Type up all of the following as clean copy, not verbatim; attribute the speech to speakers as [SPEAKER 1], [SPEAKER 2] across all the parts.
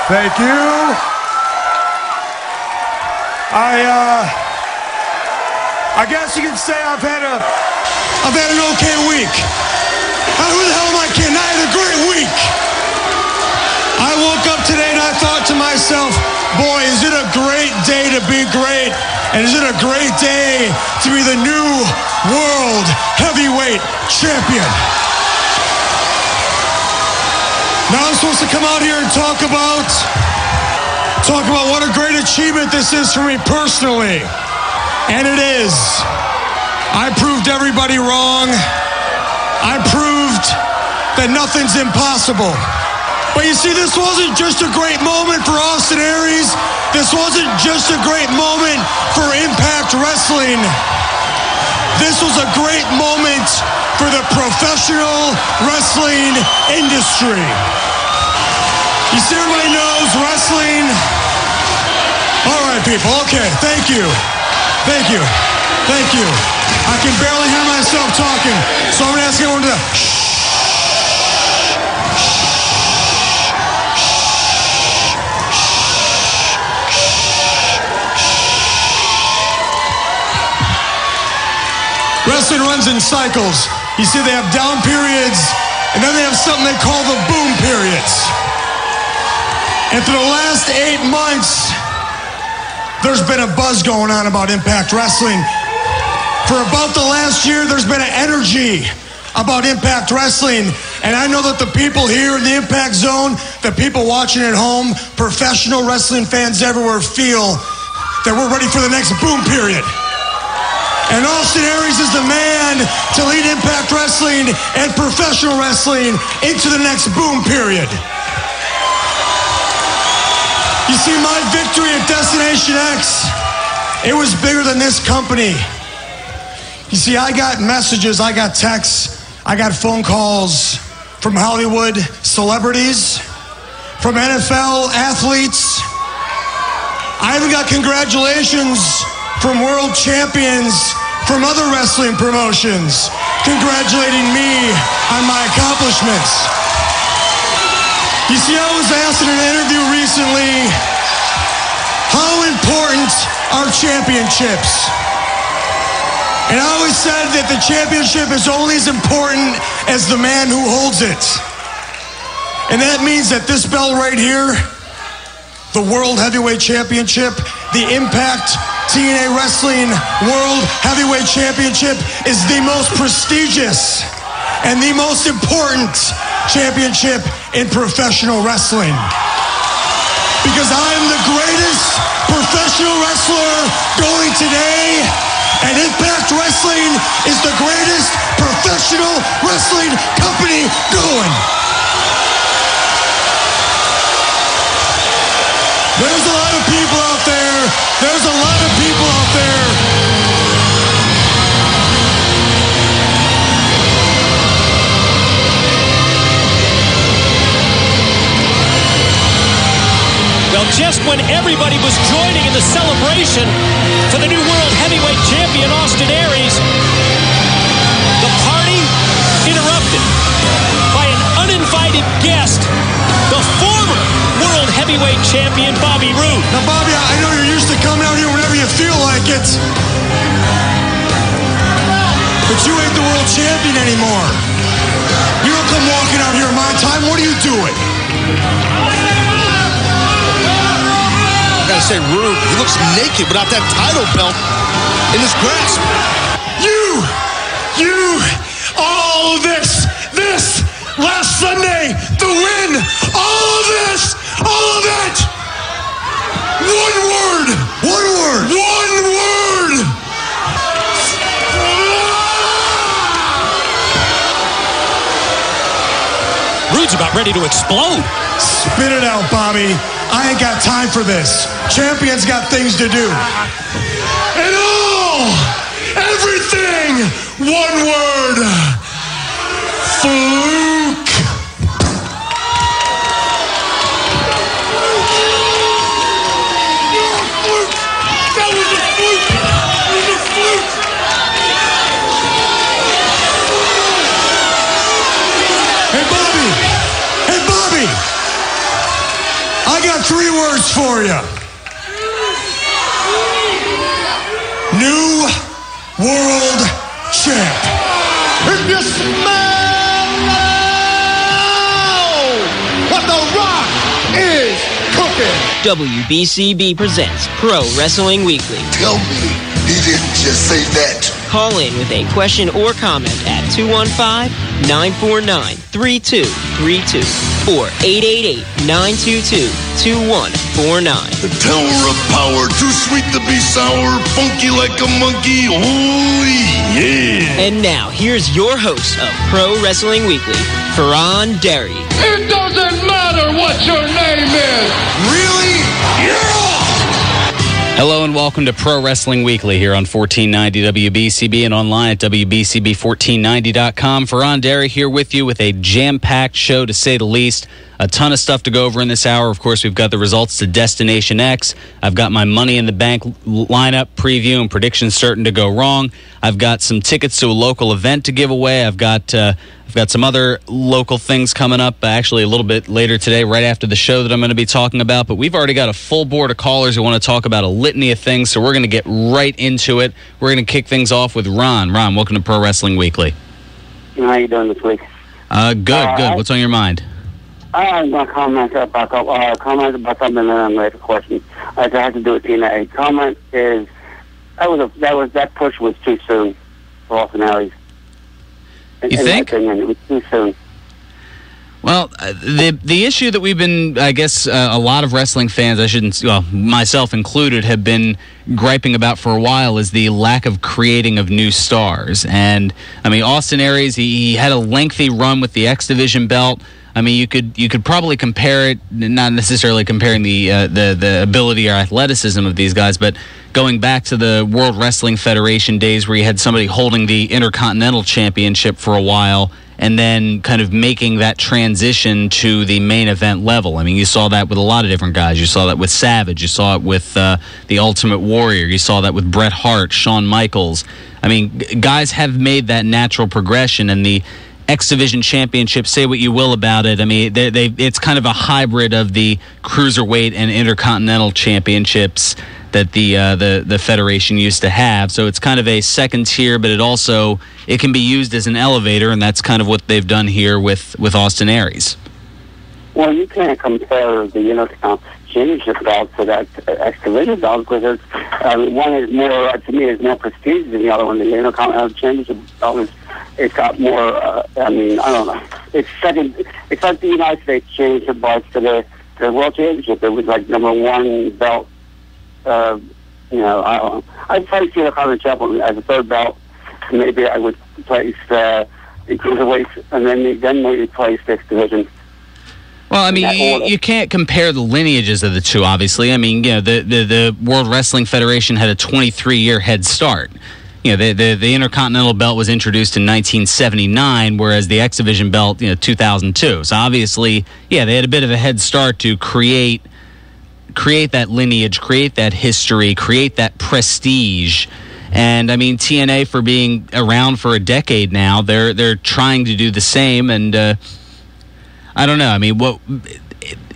[SPEAKER 1] Thank you. I guess you can say I've had an okay week. Who the hell am I kidding? I had a great week. I woke up today and I thought to myself, boy, is it a great day to be great, and is it a great day to be the new world heavyweight champion. Now I'm supposed to come out here and talk about what a great achievement this is for me personally. And it is. I proved everybody wrong. I proved that nothing's impossible. But you see, this wasn't just a great moment for Austin Aries. This wasn't just a great moment for Impact Wrestling. This was a great moment for the professional wrestling industry. You see, everybody knows wrestling. All right, people. Okay, thank you. Thank you. Thank you. I can barely hear myself talking, so I'm going to ask everyone to Wrestling runs in cycles. You see, they have down periods, and then they have something they call the boom periods. And for the last 8 months, there's been a buzz going on about Impact Wrestling. For about the last year, there's been an energy about Impact Wrestling. And I know that the people here in the Impact Zone, the people watching at home, professional wrestling fans everywhere feel that we're ready for the next boom period. And Austin Aries is the man to lead Impact Wrestling and professional wrestling into the next boom period. You see, my victory at Destination X, it was bigger than this company. You see, I got messages, I got texts, I got phone calls from Hollywood celebrities, from NFL athletes. I even got congratulations from world champions from other wrestling promotions, congratulating me on my accomplishments. You see, I was asked in an interview recently, how important are championships? And I always said that the championship is only as important as the man who holds it. And that means that this belt right here, the World Heavyweight Championship, the Impact TNA Wrestling World Heavyweight Championship, is the most prestigious and the most important championship in professional wrestling. Because I am the greatest professional wrestler going today, and Impact Wrestling is the greatest professional wrestling company going. There's a lot of people out there. There's a lot of people out there.
[SPEAKER 2] Well, just when everybody was joining in the celebration for the new World Heavyweight Champion, Austin Aries, the party interrupted by an uninvited guest, the former World Heavyweight Champion, Bobby Roode.
[SPEAKER 1] Now, Bobby, I know you're used to coming out here whenever you feel like it, but you ain't the world champion anymore. You don't come walking out here in my time. What are you doing?
[SPEAKER 3] I gotta say, Roode, he looks naked without that title belt in his grasp.
[SPEAKER 1] All of this, last Sunday, the win, all of this, all of it. One word.
[SPEAKER 2] Roode's about ready to explode.
[SPEAKER 1] Spit it out, Bobby. I ain't got time for this. Champions got things to do. And everything, one word. Fluke. That was a fluke. It was a fluke. Hey, Bobby. I got 3 words for you. New World Champ.
[SPEAKER 4] If you smell what The Rock is cooking.
[SPEAKER 5] WBCB presents Pro Wrestling Weekly.
[SPEAKER 6] Tell me he didn't just say that.
[SPEAKER 5] Call in with a question or comment at 215-949-3232 or 888-922-2149.
[SPEAKER 6] The Tower of Power, too sweet to be sour, funky like a monkey, oh yeah.
[SPEAKER 5] And now, here's your host of Pro Wrestling Weekly, Fearon.
[SPEAKER 4] It doesn't matter what your name is.
[SPEAKER 1] Really? Yeah!
[SPEAKER 7] Hello and welcome to Pro Wrestling Weekly here on 1490 WBCB and online at WBCB1490.com. Fearon here with you with a jam-packed show, to say the least. A ton of stuff to go over in this hour. Of course, we've got the results to Destination X. I've got my Money in the Bank lineup preview and predictions starting to go wrong. I've got some tickets to a local event to give away. I've got some other local things coming up, actually a little bit later today, right after the show that I'm going to be talking about. But we've already got a full board of callers who want to talk about a litany of things, so we're going to get right into it. We're going to kick things off with Ron. Ron, welcome to Pro Wrestling Weekly.
[SPEAKER 8] How you doing this week?
[SPEAKER 7] Good. What's on your mind?
[SPEAKER 8] I'm going to comment about something and then I'm ready for questions. It has to do with TNA. Comment is that push was too soon for Austin Aries.
[SPEAKER 7] You think?
[SPEAKER 8] In my opinion, it was too soon.
[SPEAKER 7] Well, the issue that we've been, I guess, a lot of wrestling fans, myself included, have been griping about for a while is the lack of creating of new stars. And I mean, Austin Aries, he had a lengthy run with the X Division belt. I mean, you could probably compare it, not necessarily comparing the ability or athleticism of these guys, but going back to the World Wrestling Federation days where you had somebody holding the Intercontinental Championship for a while and then kind of making that transition to the main event level. I mean, you saw that with a lot of different guys. You saw that with Savage. You saw it with the Ultimate Warrior. You saw that with Bret Hart, Shawn Michaels. I mean, guys have made that natural progression, and the X Division Championship, say what you will about it. I mean, it's kind of a hybrid of the Cruiserweight and Intercontinental Championships that the Federation used to have. So it's kind of a second tier, but it can be used as an elevator, and that's kind of what they've done here with Austin Aries.
[SPEAKER 8] Well, you can't compare the Intercontinental Championship belt to that X Division belt because one is more, to me, is more prestigious than the other one. The Intercontinental Championship belt it's got more. I don't know. It's second. It's like the United States Championship belts to the World Championship. It was like number one belt. I don't know. I'd probably see the Intercontinental Championship as a third belt. Maybe I would place the Cruiserweights, and then maybe place the X Division.
[SPEAKER 7] Well, I mean, you can't compare the lineages of the two, obviously. I mean, the World Wrestling Federation had a 23-year head start. The Intercontinental belt was introduced in 1979, whereas the X Division belt, 2002. So obviously, they had a bit of a head start to create that lineage, create that history, create that prestige. And I mean, TNA, for being around for a decade now, they're trying to do the same. And I don't know. I mean,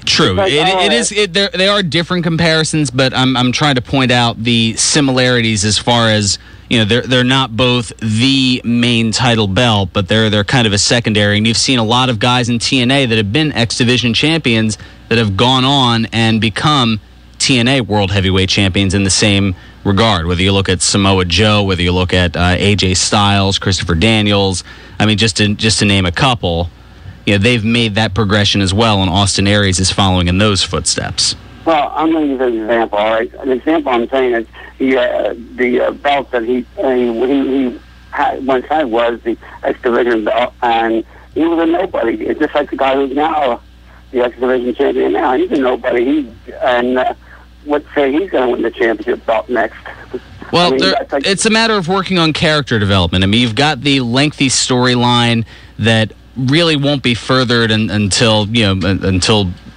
[SPEAKER 7] true. They are different comparisons, but I'm trying to point out the similarities as far as they're not both the main title belt, but they're kind of a secondary. And you've seen a lot of guys in TNA that have been X Division champions that have gone on and become TNA World Heavyweight Champions in the same regard. Whether you look at Samoa Joe, whether you look at AJ Styles, Christopher Daniels. I mean, just to name a couple. They've made that progression as well, and Austin Aries is following in those footsteps.
[SPEAKER 8] Well, I'm going to give you an example, all right? The example I'm saying is the belt that he once had was the X Division belt, and he was a nobody. It's just like the guy who's now the X Division champion now. He's a nobody. Let's say he's going to win the championship belt next.
[SPEAKER 7] Well, it's a matter of working on character development. I mean, you've got the lengthy storyline that really won't be furthered until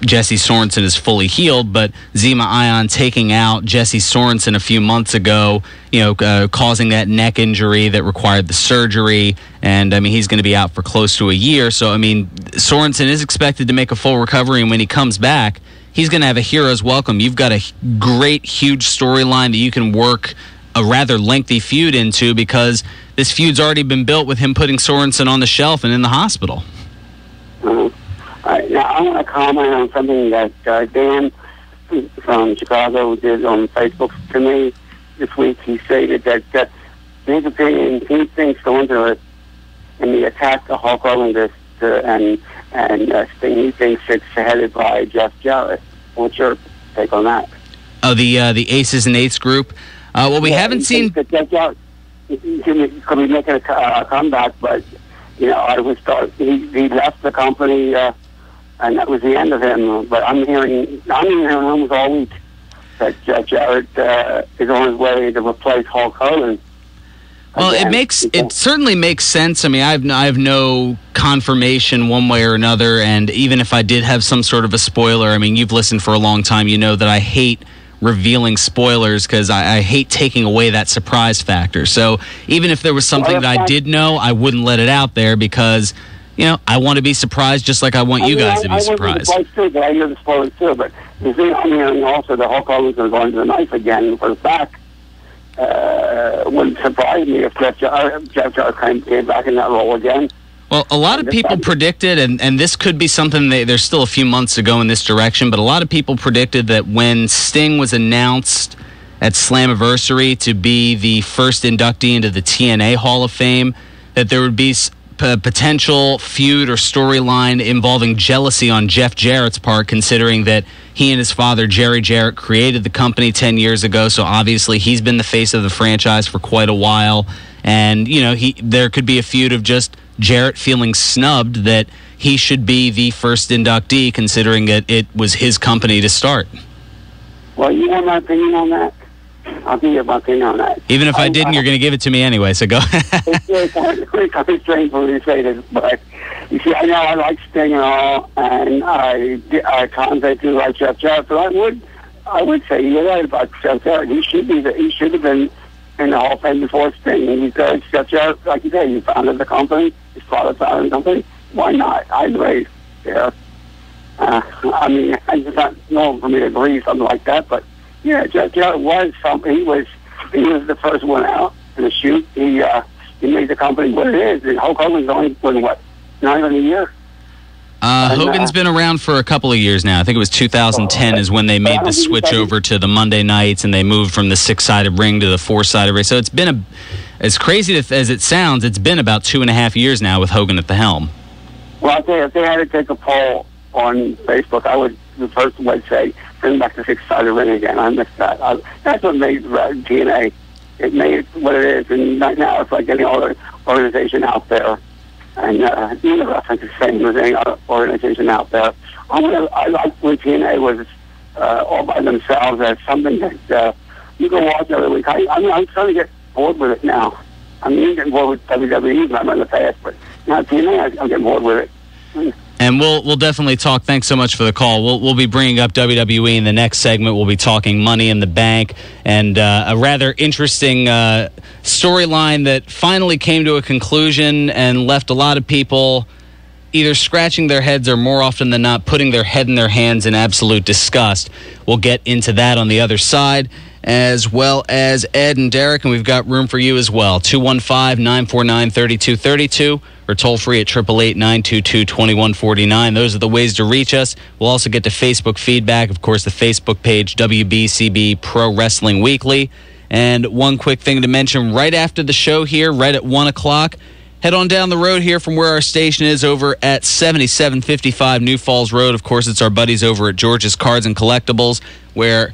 [SPEAKER 7] Jesse Sorensen is fully healed, but Zema Ion taking out Jesse Sorensen a few months ago, causing that neck injury that required the surgery, and I mean he's going to be out for close to a year. So I mean Sorensen is expected to make a full recovery, and when he comes back, he's going to have a hero's welcome. You've got a great, huge storyline that you can work a rather lengthy feud into, because this feud's already been built with him putting Sorensen on the shelf and in the hospital.
[SPEAKER 8] Now, I want to comment on something that Dan from Chicago did on Facebook to me this week. He stated that his opinion, he thinks going to it, and he attacked the Hulk Hogan and Sting, he thinks it's headed by Jeff Jarrett. What's your take on that?
[SPEAKER 7] Oh, the Aces and Eights group. Well, we haven't seen.
[SPEAKER 8] Jeff Jarrett could be making a comeback, but I would start. He left the company. And that was the end of him. But I'm hearing almost all week that Jarrett is on his way to replace Hulk Hogan.
[SPEAKER 7] Well, it certainly makes sense. I mean, I have no confirmation one way or another, and even if I did have some sort of a spoiler, I mean, you've listened for a long time, you know that I hate revealing spoilers because I hate taking away that surprise factor. So even if there was something that I did know, I wouldn't let it out there because I want to be surprised just like I want you guys to be surprised.
[SPEAKER 8] I too, but I hear the spoilers too. But you see, I'm hearing also the Hulk Hogan's going to the knife again for the back. Wouldn't surprise me if Jeff Jarrett came back in that role again.
[SPEAKER 7] Well, a lot of people predicted, and this could be something, there's still a few months to go in this direction, but a lot of people predicted that when Sting was announced at Slammiversary to be the first inductee into the TNA Hall of Fame, that there would be potential feud or storyline involving jealousy on Jeff Jarrett's part, considering that he and his father, Jerry Jarrett, created the company 10 years ago, so obviously he's been the face of the franchise for quite a while, and there could be a feud of just Jarrett feeling snubbed that he should be the first inductee, considering that it was his company to start.
[SPEAKER 8] Well, you want my opinion on that? I'll give you my opinion on that.
[SPEAKER 7] Even if I didn't, you're going to give it to me anyway, so go ahead.
[SPEAKER 8] It's kind of strange for me to say this, but you see, I know I like Sting and all, and I contacted like Jeff Jarrett, but I would say you're right about Jeff Jarrett. He should have been in the Hall of Fame before Sting, because Jeff Jarrett, like you said, he founded the company, his father founded the company. Why not? I agree. Yeah. I mean, it's just not normal for me to agree something like that, but yeah, Jeff Jarrett was something. He was the first one out in the shoot. He made the company what it is. And Hulk Hogan's only been, not even a year?
[SPEAKER 7] Hogan's been around for a couple of years now. I think it was 2010 is when they made the switch over to the Monday nights, and they moved from the 6-sided ring to the 4-sided ring. So it's been as crazy as it sounds, it's been about 2.5 years now with Hogan at the helm.
[SPEAKER 8] Well, I'll tell you, if they had to take a poll on Facebook, the person would say, bring back the 6-sided ring again. I missed that. That's what made TNA. It made it what it is, and right now it's like any other organization out there. And Universe is the same as any other organization out there. I like when TNA was all by themselves as something that you can watch every week. I'm starting to get bored with it now. I mean, you get bored with WWE in the past, but now TNA, I'm getting bored with it.
[SPEAKER 7] And we'll definitely talk. Thanks so much for the call. We'll be bringing up WWE in the next segment. We'll be talking Money in the Bank and a rather interesting storyline that finally came to a conclusion and left a lot of people either scratching their heads or, more often than not, putting their head in their hands in absolute disgust. We'll get into that on the other side, as well as Ed and Derek, and we've got room for you as well. 215-949-3232 or toll free at 888-922-2149. Those are the ways to reach us. We'll also get to Facebook feedback, of course, the Facebook page, WBCB Pro Wrestling Weekly. And one quick thing to mention, right after the show here, right at 1 o'clock, head on down the road here from where our station is over at 7755 New Falls Road. Of course, it's our buddies over at George's Cards and Collectibles, where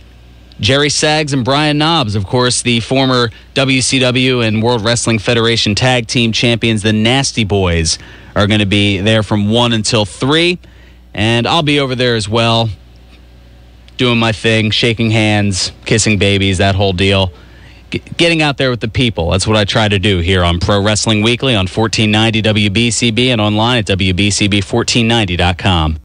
[SPEAKER 7] Jerry Saggs and Brian Knobbs, of course, the former WCW and World Wrestling Federation Tag Team Champions, the Nasty Boys, are going to be there from 1 until 3. And I'll be over there as well, doing my thing, shaking hands, kissing babies, that whole deal. Getting out there with the people. That's what I try to do here on Pro Wrestling Weekly on 1490 WBCB and online at WBCB1490.com.